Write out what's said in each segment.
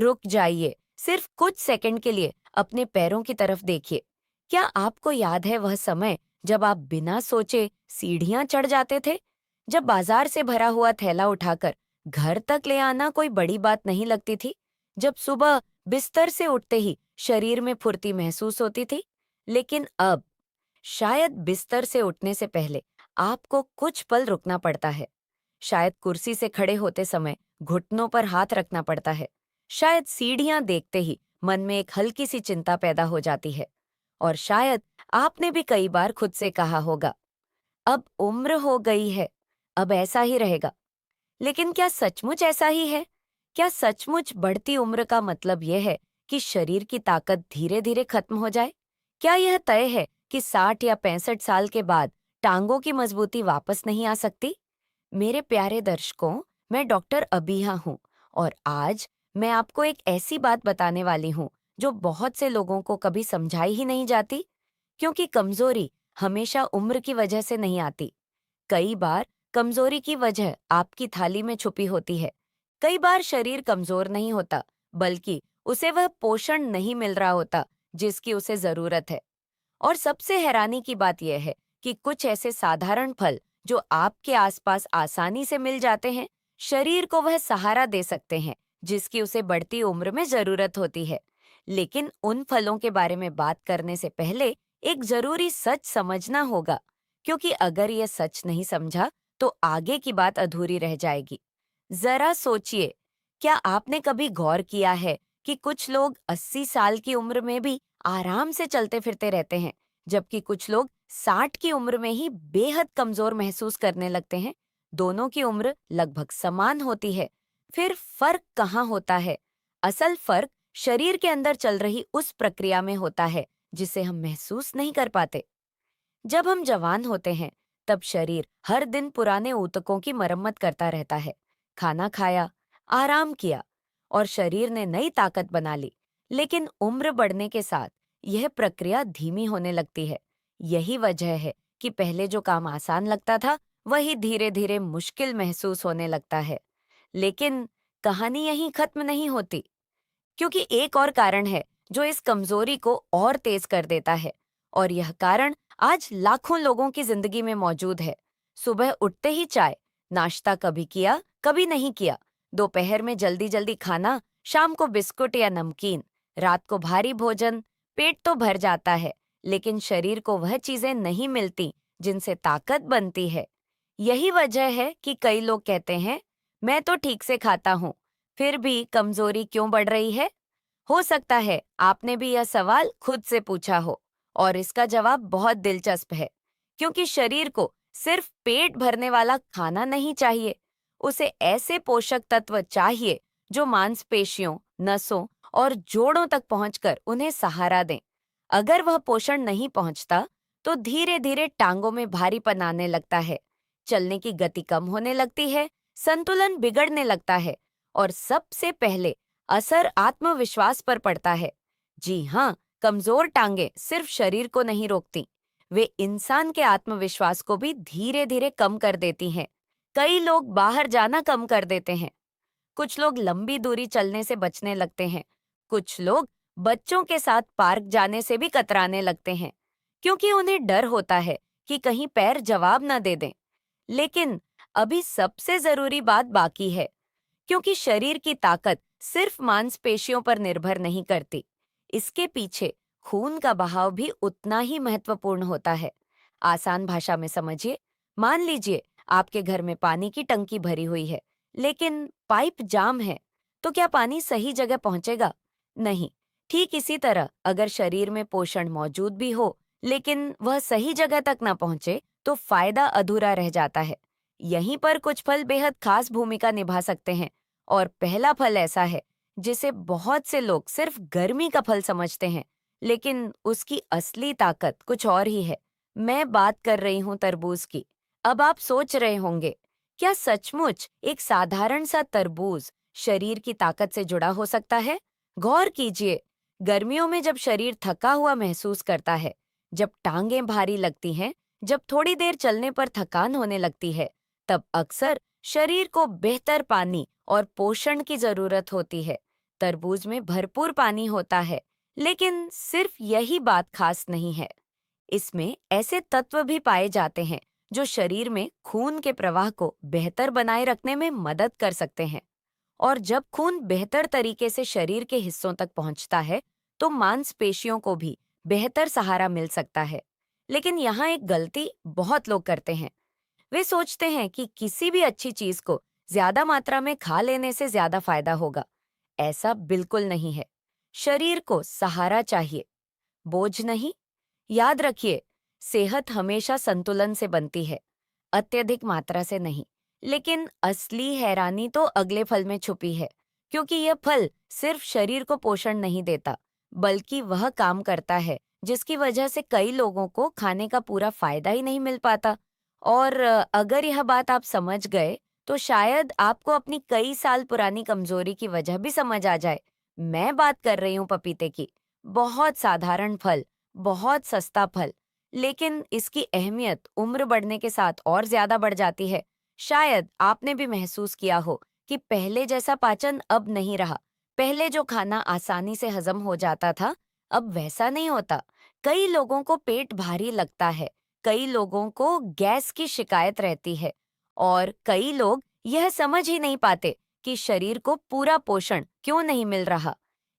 रुक जाइए, सिर्फ कुछ सेकंड के लिए अपने पैरों की तरफ देखिए। क्या आपको याद है वह समय जब आप बिना सोचे सीढ़ियां चढ़ जाते थे? जब बाजार से भरा हुआ थैला उठाकर घर तक ले आना कोई बड़ी बात नहीं लगती थी? जब सुबह बिस्तर से उठते ही शरीर में फुर्ती महसूस होती थी? लेकिन अब शायद बिस्तर से उठने से पहले आपको कुछ पल रुकना पड़ता है। शायद कुर्सी से खड़े होते समय घुटनों पर हाथ रखना पड़ता है। शायद सीढ़ियां देखते ही मन में एक हल्की सी चिंता पैदा हो जाती है। और शायद आपने भी कई बार खुद से कहा होगा, अब उम्र हो गई है, अब ऐसा ही रहेगा। लेकिन क्या सचमुच ऐसा ही है? क्या सचमुच बढ़ती उम्र का मतलब यह है कि शरीर की ताकत धीरे धीरे खत्म हो जाए? क्या यह तय है कि 60 या 65 साल के बाद टांगों की मजबूती वापस नहीं आ सकती? मेरे प्यारे दर्शकों, मैं डॉक्टर अबीहा हूँ और आज मैं आपको एक ऐसी बात बताने वाली हूँ जो बहुत से लोगों को कभी समझाई ही नहीं जाती, क्योंकि कमजोरी हमेशा उम्र की वजह से नहीं आती। कई बार कमजोरी की वजह आपकी थाली में छुपी होती है। कई बार शरीर कमजोर नहीं होता, बल्कि उसे वह पोषण नहीं मिल रहा होता जिसकी उसे जरूरत है। और सबसे हैरानी की बात यह है कि कुछ ऐसे साधारण फल जो आपके आसपास आसानी से मिल जाते हैं, शरीर को वह सहारा दे सकते हैं जिसकी उसे बढ़ती उम्र में जरूरत होती है। लेकिन उन फलों के बारे में बात करने से पहले एक जरूरी सच समझना होगा, क्योंकि अगर यह सच नहीं समझा तो आगे की बात अधूरी रह जाएगी। जरा सोचिए, क्या आपने कभी गौर किया है कि कुछ लोग 80 साल की उम्र में भी आराम से चलते फिरते रहते हैं, जबकि कुछ लोग 60 की उम्र में ही बेहद कमजोर महसूस करने लगते हैं? दोनों की उम्र लगभग समान होती है। फिर फर्क कहाँ होता है? असल फर्क शरीर के अंदर चल रही उस प्रक्रिया में होता है जिसे हम महसूस नहीं कर पाते। जब हम जवान होते हैं, तब शरीर हर दिन पुराने ऊतकों की मरम्मत करता रहता है। खाना खाया, आराम किया और शरीर ने नई ताकत बना ली। लेकिन उम्र बढ़ने के साथ यह प्रक्रिया धीमी होने लगती है। यही वजह है कि पहले जो काम आसान लगता था, वही धीरे धीरे मुश्किल महसूस होने लगता है। लेकिन कहानी यहीं खत्म नहीं होती, क्योंकि एक और कारण है जो इस कमजोरी को और तेज कर देता है। और यह कारण आज लाखों लोगों की जिंदगी में मौजूद है। सुबह उठते ही चाय, नाश्ता कभी किया कभी नहीं किया, दोपहर में जल्दी जल्दी खाना, शाम को बिस्कुट या नमकीन, रात को भारी भोजन। पेट तो भर जाता है, लेकिन शरीर को वह चीजें नहीं मिलती जिनसे ताकत बनती है। यही वजह है कि कई लोग कहते हैं, मैं तो ठीक से खाता हूँ, फिर भी कमजोरी क्यों बढ़ रही है? हो सकता है आपने भी यह सवाल खुद से पूछा हो, और इसका जवाब बहुत दिलचस्प है। क्योंकि शरीर को सिर्फ पेट भरने वाला खाना नहीं चाहिए, उसे ऐसे पोषक तत्व चाहिए जो मांसपेशियों, नसों और जोड़ों तक पहुंचकर उन्हें सहारा दें। अगर वह पोषण नहीं पहुंचता, तो धीरे धीरे टांगों में भारीपन आने लगता है, चलने की गति कम होने लगती है, संतुलन बिगड़ने लगता है, और सबसे पहले असर आत्मविश्वास पर पड़ता है। जी हाँ, कमजोर टांगे सिर्फ शरीर को नहीं रोकती, वे इंसान के आत्मविश्वास को भी धीरे धीरे कम कर देती हैं। कई लोग बाहर जाना कम कर देते हैं, कुछ लोग लंबी दूरी चलने से बचने लगते हैं, कुछ लोग बच्चों के साथ पार्क जाने से भी कतराने लगते हैं, क्योंकि उन्हें डर होता है कि कहीं पैर जवाब न दे दें। लेकिन अभी सबसे जरूरी बात बाकी है, क्योंकि शरीर की ताकत सिर्फ मांसपेशियों पर निर्भर नहीं करती। इसके पीछे खून का बहाव भी उतना ही महत्वपूर्ण होता है। आसान भाषा में समझिए, मान लीजिए आपके घर में पानी की टंकी भरी हुई है, लेकिन पाइप जाम है, तो क्या पानी सही जगह पहुंचेगा? नहीं। ठीक इसी तरह अगर शरीर में पोषण मौजूद भी हो, लेकिन वह सही जगह तक ना पहुंचे, तो फायदा अधूरा रह जाता है। यहीं पर कुछ फल बेहद खास भूमिका निभा सकते हैं। और पहला फल ऐसा है जिसे बहुत से लोग सिर्फ गर्मी का फल समझते हैं, लेकिन उसकी असली ताकत कुछ और ही है। मैं बात कर रही हूँ तरबूज की। अब आप सोच रहे होंगे, क्या सचमुच एक साधारण सा तरबूज शरीर की ताकत से जुड़ा हो सकता है? गौर कीजिए, गर्मियों में जब शरीर थका हुआ महसूस करता है, जब टांगें भारी लगती हैं, जब थोड़ी देर चलने पर थकान होने लगती है, तब अक्सर शरीर को बेहतर पानी और पोषण की जरूरत होती है। तरबूज में भरपूर पानी होता है, लेकिन सिर्फ यही बात खास नहीं है। इसमें ऐसे तत्व भी पाए जाते हैं जो शरीर में खून के प्रवाह को बेहतर बनाए रखने में मदद कर सकते हैं। और जब खून बेहतर तरीके से शरीर के हिस्सों तक पहुंचता है, तो मांसपेशियों को भी बेहतर सहारा मिल सकता है। लेकिन यहाँ एक गलती बहुत लोग करते हैं। वे सोचते हैं कि किसी भी अच्छी चीज को ज्यादा मात्रा में खा लेने से ज्यादा फायदा होगा। ऐसा बिल्कुल नहीं है। शरीर को सहारा चाहिए, बोझ नहीं। याद रखिए, सेहत हमेशा संतुलन से बनती है, अत्यधिक मात्रा से नहीं। लेकिन असली हैरानी तो अगले फल में छुपी है, क्योंकि यह फल सिर्फ शरीर को पोषण नहीं देता, बल्कि वह काम करता है जिसकी वजह से कई लोगों को खाने का पूरा फायदा ही नहीं मिल पाता। और अगर यह बात आप समझ गए, तो शायद आपको अपनी कई साल पुरानी कमजोरी की वजह भी समझ आ जाए। मैं बात कर रही हूँ पपीते की। बहुत साधारण फल, बहुत सस्ता फल, लेकिन इसकी अहमियत उम्र बढ़ने के साथ और ज्यादा बढ़ जाती है। शायद आपने भी महसूस किया हो कि पहले जैसा पाचन अब नहीं रहा। पहले जो खाना आसानी से हजम हो जाता था, अब वैसा नहीं होता। कई लोगों को पेट भारी लगता है, कई लोगों को गैस की शिकायत रहती है, और कई लोग यह समझ ही नहीं पाते कि शरीर को पूरा पोषण क्यों नहीं मिल रहा।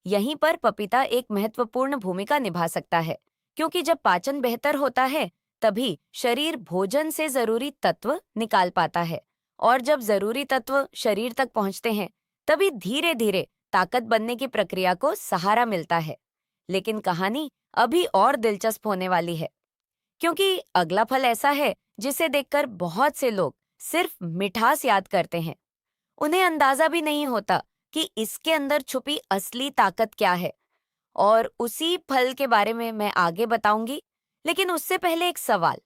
यहीं पर पपीता एक महत्वपूर्ण भूमिका निभा सकता है, क्योंकि जब पाचन बेहतर होता है, तभी शरीर भोजन से जरूरी तत्व निकाल पाता है, और जब जरूरी तत्व शरीर तक पहुंचते हैं, तभी धीरे धीरे ताकत बनने की प्रक्रिया को सहारा मिलता है। लेकिन कहानी अभी और दिलचस्प होने वाली है, क्योंकि अगला फल ऐसा है जिसे देखकर बहुत से लोग सिर्फ मिठास याद करते हैं। उन्हें अंदाजा भी नहीं होता कि इसके अंदर छुपी असली ताकत क्या है। और उसी फल के बारे में मैं आगे बताऊंगी। लेकिन उससे पहले एक सवाल।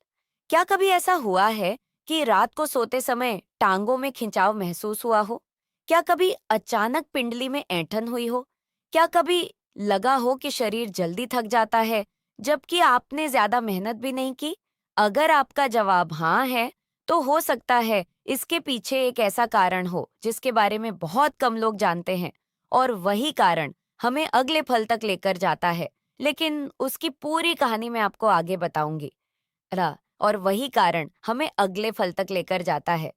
क्या कभी ऐसा हुआ है कि रात को सोते समय टांगों में खिंचाव महसूस हुआ हो? क्या कभी अचानक पिंडली में ऐंठन हुई हो? क्या कभी लगा हो कि शरीर जल्दी थक जाता है, जबकि आपने ज्यादा मेहनत भी नहीं की? अगर आपका जवाब हाँ है, तो हो सकता है इसके पीछे एक ऐसा कारण हो जिसके बारे में बहुत कम लोग जानते हैं, और वही कारण हमें अगले फल तक लेकर जाता है। लेकिन उसकी पूरी कहानी मैं आपको आगे बताऊंगी। और वही कारण हमें अगले फल तक लेकर जाता है।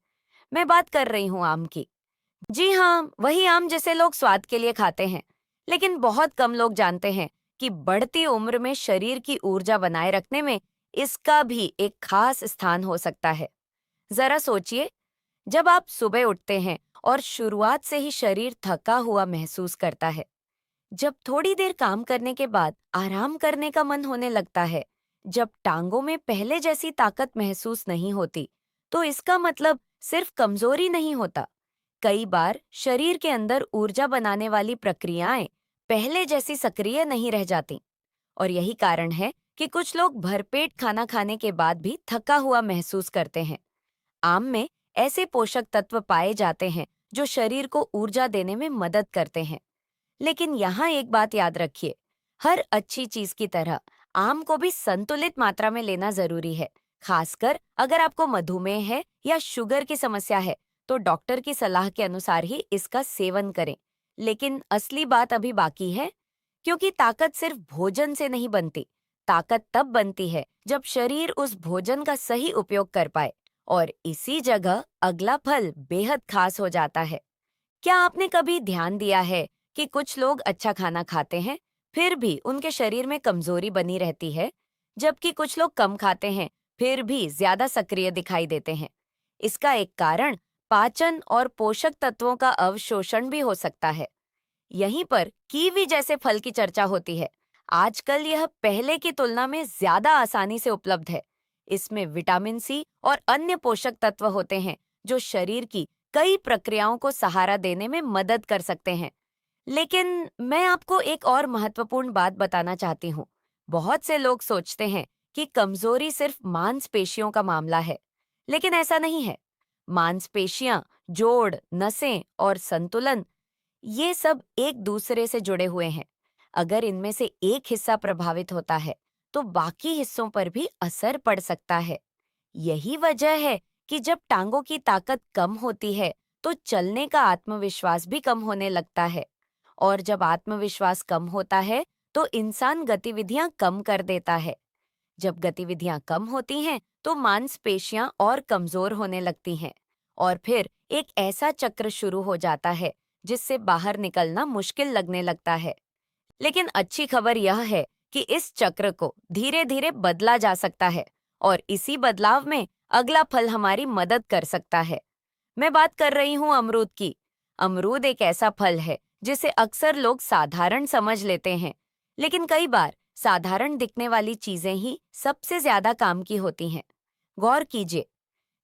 मैं बात कर रही हूँ आम की। जी हाँ, वही आम जिसे लोग स्वाद के लिए खाते हैं। लेकिन बहुत कम लोग जानते हैं कि बढ़ती उम्र में शरीर की ऊर्जा बनाए रखने में इसका भी एक खास स्थान हो सकता है। जरा सोचिए, जब आप सुबह उठते हैं और शुरुआत से ही शरीर थका हुआ महसूस करता है, जब थोड़ी देर काम करने के बाद आराम करने का मन होने लगता है, जब टांगों में पहले जैसी ताकत महसूस नहीं होती, तो इसका मतलब सिर्फ कमजोरी नहीं होता। कई बार शरीर के अंदर ऊर्जा बनाने वाली प्रक्रियाएं पहले जैसी सक्रिय नहीं रह जाती। और यही कारण है कि कुछ लोग भरपेट खाना खाने के बाद भी थका हुआ महसूस करते हैं। आम में ऐसे पोषक तत्व पाए जाते हैं जो शरीर को ऊर्जा देने में मदद करते हैं। लेकिन यहाँ एक बात याद रखिए, हर अच्छी चीज की तरह आम को भी संतुलित मात्रा में लेना जरूरी है। खासकर अगर आपको मधुमेह है या शुगर की समस्या है, तो डॉक्टर की सलाह के अनुसार ही इसका सेवन करें। लेकिन असली बात अभी बाकी है, क्योंकि ताकत सिर्फ भोजन से नहीं बनती। ताकत तब बनती है जब शरीर उस भोजन का सही उपयोग कर पाए, और इसी जगह अगला फल बेहद खास हो जाता है। क्या आपने कभी ध्यान दिया है कि कुछ लोग अच्छा खाना खाते हैं, फिर भी उनके शरीर में कमजोरी बनी रहती है, जबकि कुछ लोग कम खाते हैं, फिर भी ज्यादा सक्रिय दिखाई देते हैं? इसका एक कारण पाचन और पोषक तत्वों का अवशोषण भी हो सकता है। यहीं पर कीवी जैसे फल की चर्चा होती है। आजकल यह पहले की तुलना में ज्यादा आसानी से उपलब्ध है। इसमें विटामिन सी और अन्य पोषक तत्व होते हैं जो शरीर की कई प्रक्रियाओं को सहारा देने में मदद कर सकते हैं। लेकिन मैं आपको एक और महत्वपूर्ण बात बताना चाहती हूँ। बहुत से लोग सोचते हैं कि कमजोरी सिर्फ मांसपेशियों का मामला है, लेकिन ऐसा नहीं है। मांसपेशियां, जोड़, नसें और संतुलन, ये सब एक दूसरे से जुड़े हुए हैं। अगर इनमें से एक हिस्सा प्रभावित होता है, तो बाकी हिस्सों पर भी असर पड़ सकता है। यही वजह है कि जब टांगों की ताकत कम होती है, तो चलने का आत्मविश्वास भी कम होने लगता है। और जब आत्मविश्वास कम होता है तो इंसान गतिविधियां कम कर देता है। जब गतिविधियां कम होती हैं तो मांसपेशियां और कमजोर होने लगती हैं और फिर एक ऐसा चक्र शुरू हो जाता है जिससे बाहर निकलना मुश्किल लगने लगता है। लेकिन अच्छी खबर यह है कि इस चक्र को धीरे धीरे बदला जा सकता है और इसी बदलाव में अगला फल हमारी मदद कर सकता है। मैं बात कर रही हूँ अमरूद की। अमरूद एक ऐसा फल है जिसे अक्सर लोग साधारण समझ लेते हैं, लेकिन कई बार साधारण दिखने वाली चीजें ही सबसे ज्यादा काम की होती हैं। गौर कीजिए,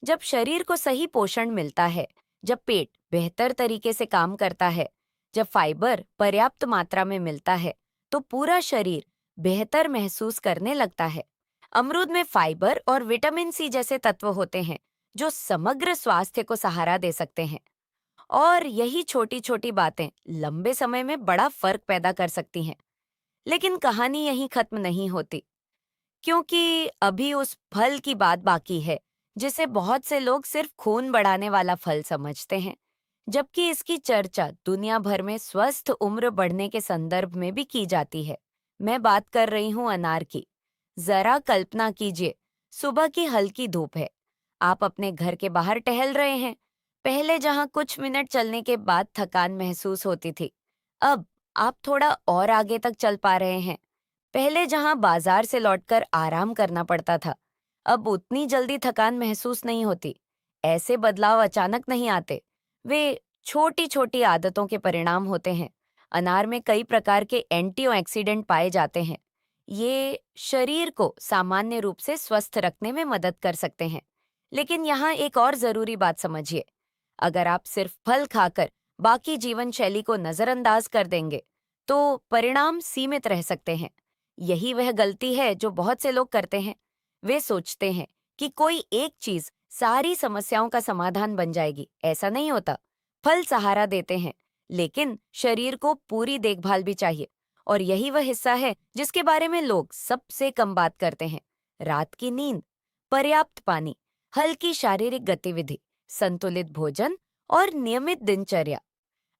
जब शरीर को सही पोषण मिलता है, जब पेट बेहतर तरीके से काम करता है, जब फाइबर पर्याप्त मात्रा में मिलता है, तो पूरा शरीर बेहतर महसूस करने लगता है। अमरूद में फाइबर और विटामिन सी जैसे तत्व होते हैं जो समग्र स्वास्थ्य को सहारा दे सकते हैं। और यही छोटी छोटी बातें लंबे समय में बड़ा फर्क पैदा कर सकती हैं। लेकिन कहानी यहीं खत्म नहीं होती, क्योंकि अभी उस फल की बात बाकी है जिसे बहुत से लोग सिर्फ खून बढ़ाने वाला फल समझते हैं, जबकि इसकी चर्चा दुनिया भर में स्वस्थ उम्र बढ़ने के संदर्भ में भी की जाती है। मैं बात कर रही हूँ अनार की। जरा कल्पना कीजिए, सुबह की हल्की धूप है, आप अपने घर के बाहर टहल रहे हैं। पहले जहाँ कुछ मिनट चलने के बाद थकान महसूस होती थी, अब आप थोड़ा और आगे तक चल पा रहे हैं। पहले जहां बाजार से लौटकर आराम करना पड़ता था, अब उतनी जल्दी थकान महसूस नहीं होती। ऐसे बदलाव अचानक नहीं आते, वे छोटी छोटी आदतों के परिणाम होते हैं। अनार में कई प्रकार के एंटीऑक्सीडेंट पाए जाते हैं। ये शरीर को सामान्य रूप से स्वस्थ रखने में मदद कर सकते हैं। लेकिन यहाँ एक और जरूरी बात समझिए, अगर आप सिर्फ फल खाकर बाकी जीवन शैली को नजरअंदाज कर देंगे, तो परिणाम सीमित रह सकते हैं। यही वह गलती है जो बहुत से लोग करते हैं। वे सोचते हैं कि कोई एक चीज सारी समस्याओं का समाधान बन जाएगी। ऐसा नहीं होता। फल सहारा देते हैं, लेकिन शरीर को पूरी देखभाल भी चाहिए। और यही वह हिस्सा है जिसके बारे में लोग सबसे कम बात करते हैं। रात की नींद, पर्याप्त पानी, हल्की शारीरिक गतिविधि, संतुलित भोजन और नियमित दिनचर्या।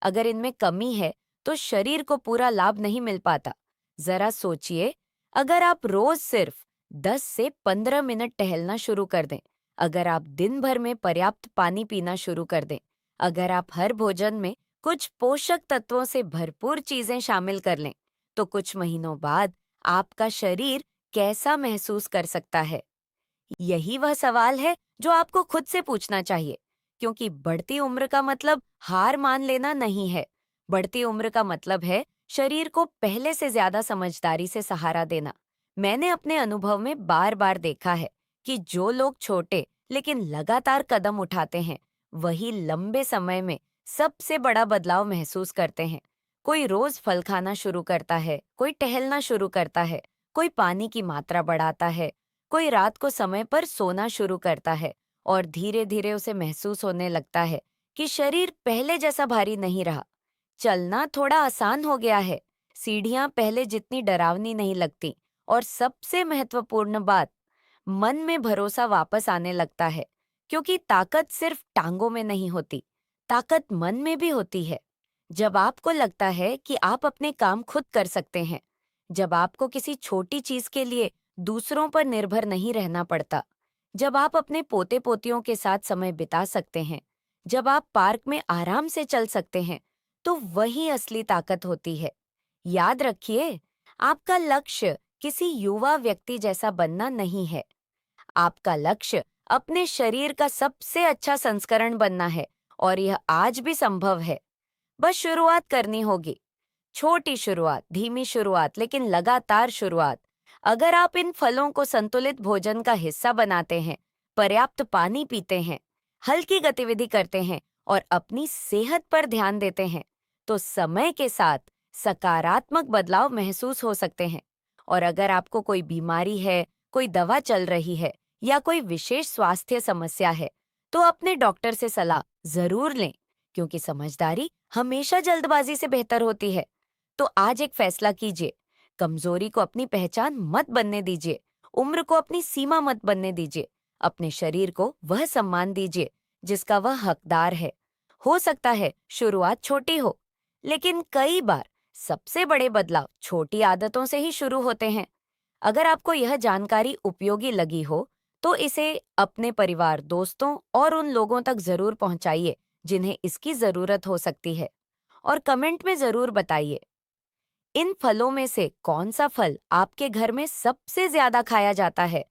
अगर इनमें कमी है तो शरीर को पूरा लाभ नहीं मिल पाता। जरा सोचिए, अगर आप रोज सिर्फ 10 से 15 मिनट टहलना शुरू कर दें, अगर आप दिन भर में पर्याप्त पानी पीना शुरू कर दें, अगर आप हर भोजन में कुछ पोषक तत्वों से भरपूर चीजें शामिल कर लें, तो कुछ महीनों बाद आपका शरीर कैसा महसूस कर सकता है? यही वह सवाल है जो आपको खुद से पूछना चाहिए, क्योंकि बढ़ती उम्र का मतलब हार मान लेना नहीं है। बढ़ती उम्र का मतलब है शरीर को पहले से ज्यादा समझदारी से सहारा देना। मैंने अपने अनुभव में बार बार देखा है कि जो लोग छोटे लेकिन लगातार कदम उठाते हैं, वही लंबे समय में सबसे बड़ा बदलाव महसूस करते हैं। कोई रोज फल खाना शुरू करता है, कोई टहलना शुरू करता है, कोई पानी की मात्रा बढ़ाता है, कोई रात को समय पर सोना शुरू करता है और धीरे धीरे उसे महसूस होने लगता है कि शरीर पहले जैसा भारी नहीं रहा। चलना थोड़ा आसान हो गया है, सीढ़ियां पहले जितनी डरावनी नहीं लगती और सबसे महत्वपूर्ण बात, मन में भरोसा वापस आने लगता है, क्योंकि ताकत सिर्फ टांगों में नहीं होती, ताकत मन में भी होती है। जब आपको लगता है कि आप अपने काम खुद कर सकते हैं, जब आपको किसी छोटी चीज के लिए दूसरों पर निर्भर नहीं रहना पड़ता, जब आप अपने पोते पोतियों के साथ समय बिता सकते हैं, जब आप पार्क में आराम से चल सकते हैं, तो वही असली ताकत होती है। याद रखिए, आपका लक्ष्य किसी युवा व्यक्ति जैसा बनना नहीं है। आपका लक्ष्य अपने शरीर का सबसे अच्छा संस्करण बनना है और यह आज भी संभव है। बस शुरुआत करनी होगी। छोटी शुरुआत, धीमी शुरुआत, लेकिन लगातार शुरुआत। अगर आप इन फलों को संतुलित भोजन का हिस्सा बनाते हैं, पर्याप्त पानी पीते हैं, हल्की गतिविधि करते हैं और अपनी सेहत पर ध्यान देते हैं, तो समय के साथ सकारात्मक बदलाव महसूस हो सकते हैं। और अगर आपको कोई बीमारी है, कोई दवा चल रही है या कोई विशेष स्वास्थ्य समस्या है, तो अपने डॉक्टर से सलाह जरूर लें, क्योंकि समझदारी हमेशा जल्दबाजी से बेहतर होती है। तो आज एक फैसला कीजिए, कमजोरी को अपनी पहचान मत बनने दीजिए, उम्र को अपनी सीमा मत बनने दीजिए, अपने शरीर को वह सम्मान दीजिए जिसका वह हकदार है। हो सकता है शुरुआत छोटी हो, लेकिन कई बार सबसे बड़े बदलाव छोटी आदतों से ही शुरू होते हैं। अगर आपको यह जानकारी उपयोगी लगी हो, तो इसे अपने परिवार, दोस्तों और उन लोगों तक जरूर पहुंचाइए जिन्हें इसकी जरूरत हो सकती है। और कमेंट में जरूर बताइए, इन फलों में से कौन सा फल आपके घर में सबसे ज्यादा खाया जाता है